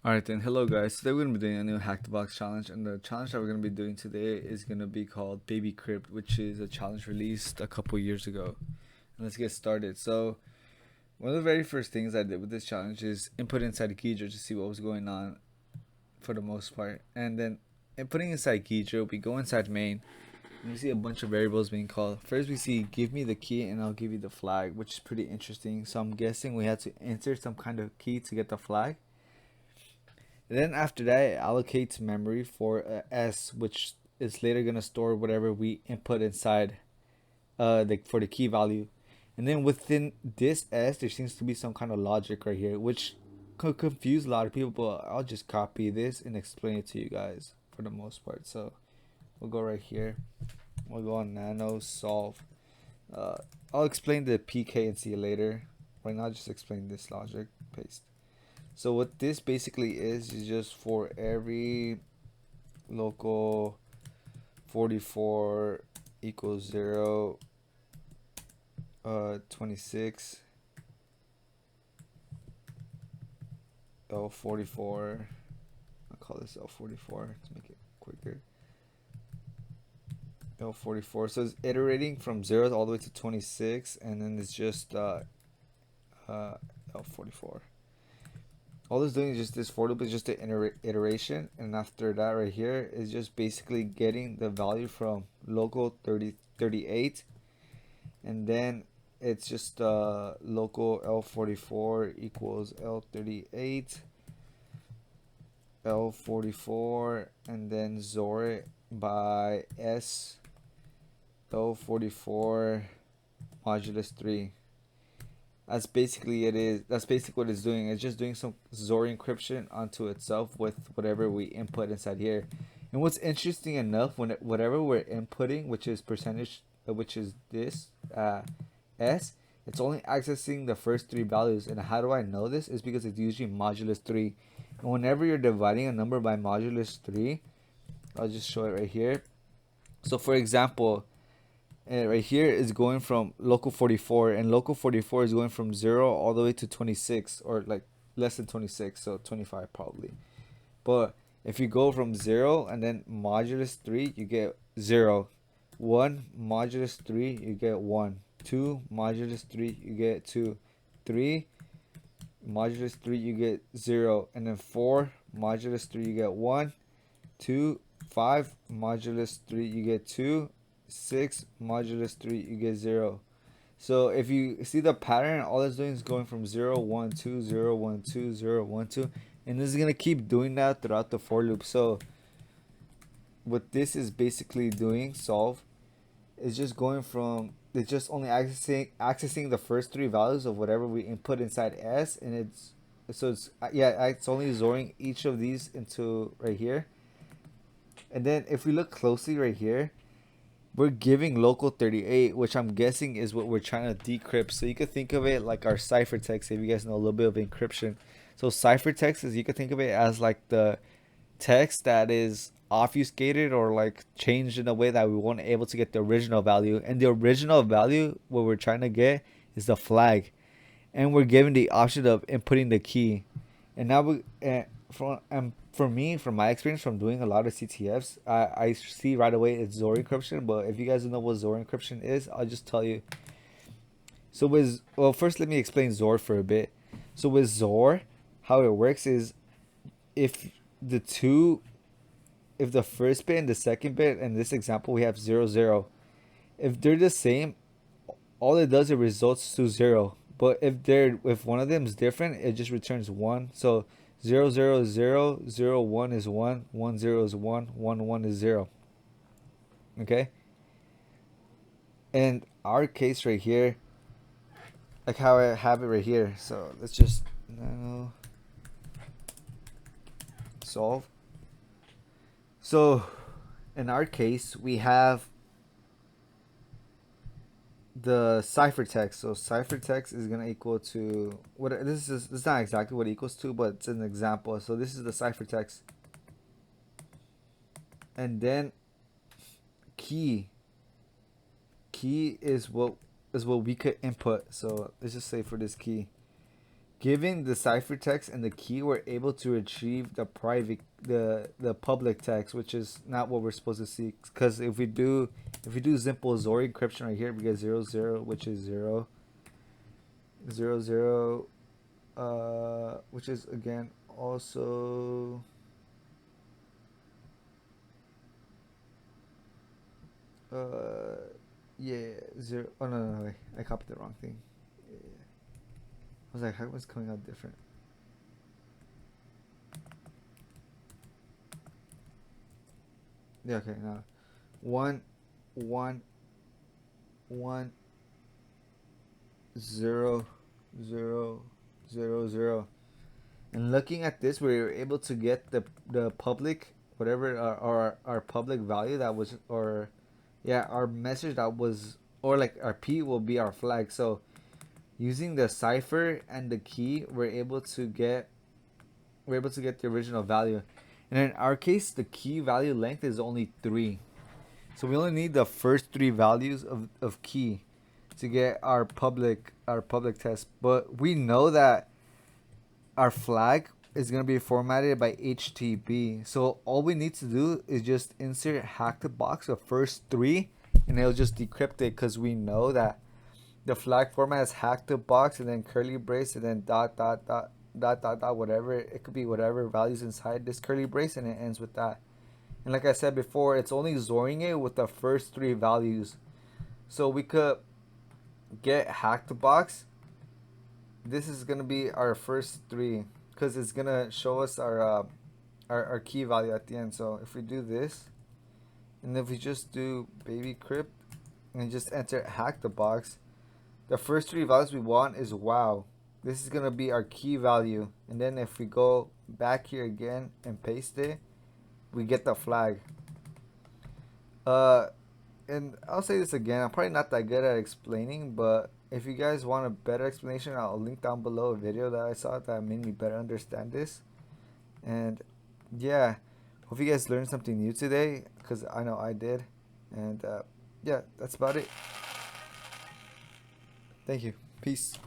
Alright then, hello guys. Today we're going to be doing a new Hack the Box challenge, and the challenge that we're going to be doing today is going to be called Baby Crypt, which is a challenge released a couple years ago. And let's get started. So, one of the very first things I did with this challenge is input inside Ghidra to see what was going on for the most part. And then, inputting inside Ghidra, we go inside main, and we see a bunch of variables being called. First we see give me the key and I'll give you the flag, which is pretty interesting. So I'm guessing we had to enter some kind of key to get the flag. And then after that, it allocates memory for S, which is later gonna store whatever we input inside for the key value. And then within this S, there seems to be some kind of logic right here, which could confuse a lot of people. But I'll just copy this and explain it to you guys for the most part. So we'll go right here. We'll go on nano solve. I'll explain the PK and see you later. Right now, just explain this logic. Paste. So what this basically is just for every local 44 equals 0, 26, L44, I'll call this L44 to make it quicker. L44, so it's iterating from 0 all the way to 26, and then it's just L44. All it's doing is just this for loop is just an iteration, and after that right here is just basically getting the value from local 38, and then it's just local L44 equals L38, L44, and then XOR it by S L44 modulus 3. That's basically That's basically what it's doing. It's just doing some XOR encryption onto itself with whatever we input inside here. And what's interesting enough, whatever we're inputting, which is percentage, which is this S, it's only accessing the first three values. And how do I know this? Is because it's usually modulus 3. And whenever you're dividing a number by modulus 3, I'll just show it right here. So for example, right here is going from local 44, and local 44 is going from 0 all the way to 26, or like less than 26, so 25 probably. But if you go from 0 and then modulus 3, you get 0. 1 modulus 3, you get 1. 2 modulus 3, you get 2. 3 modulus 3, you get 0. And then 4 modulus 3, you get 1. 2 5 modulus 3, you get 2. 6 modulus 3, you get 0. So if you see the pattern, all it's doing is going from 0 1 2 0 1 2 0 1 2, and this is going to keep doing that throughout the for loop. So what this is basically doing, solve, is just going from, it's just only accessing the first three values of whatever we input inside S, and it's only XORing each of these into right here. And then if we look closely right here, we're giving local 38, which I'm guessing is what we're trying to decrypt. So you could think of it like our ciphertext, if you guys know a little bit of encryption. So ciphertext is, you could think of it as like the text that is obfuscated or like changed in a way that we weren't able to get the original value. And the original value, what we're trying to get, is the flag. And we're given the option of inputting the key. And now for me, from my experience from doing a lot of CTFs, I see right away it's XOR encryption. But if you guys don't know what XOR encryption is, I'll just tell you. So first let me explain XOR for a bit. So with XOR, how it works is if the first bit and the second bit, in this example we have 0 0, if they're the same, all it does, it results to 0. But if one of them is different, it just returns 1. So 0 0 is 0, 0 1 is 1, 1 0 is 1, 1 1 is 0. Okay? And our case right here, like how I have it right here. So let's just nano solve. So in our case, we have the ciphertext. So ciphertext is gonna equal to what this is not exactly what it equals to, but it's an example. So this is the ciphertext, and then key is what we could input. So let's just say for this key, Given the ciphertext and the key, we're able to retrieve the private, the public text, which is not what we're supposed to see. Because if we do simple Zori encryption right here, we get 00, which is 0, which is again also yeah, 0. Oh no, wait, I copied the wrong thing. Yeah. I was like, how was coming out different? Yeah, okay, now 1 1 1 0 0 0 0. And looking at this, we were able to get the public, whatever our public value that was, or yeah, our message that was, or like our P will be our flag. So using the cipher and the key, we're able to get the original value. And in our case, the key value length is only 3. So we only need the first 3 values of key to get our public test. But we know that our flag is going to be formatted by HTB. So all we need to do is just insert hack the box the first 3, and it'll just decrypt it, because we know that the flag format is hack the box and then curly brace and then dot dot dot dot dot dot, whatever. It could be whatever values inside this curly brace, and it ends with that. And like I said before, it's only Zoring it with the first 3 values. So we could get hack the box. This is gonna be our first 3, because it's gonna show us our key value at the end. So if we do this, and if we just do baby crypt and just enter hack the box, the first 3 values we want is wow. This is gonna be our key value. And then if we go back here again and paste it, we get the flag. And I'll say this again, I'm probably not that good at explaining, but if you guys want a better explanation, I'll link down below a video that I saw that made me better understand this. And yeah, hope you guys learned something new today, because I know I did. And yeah, that's about it. Thank you. Peace.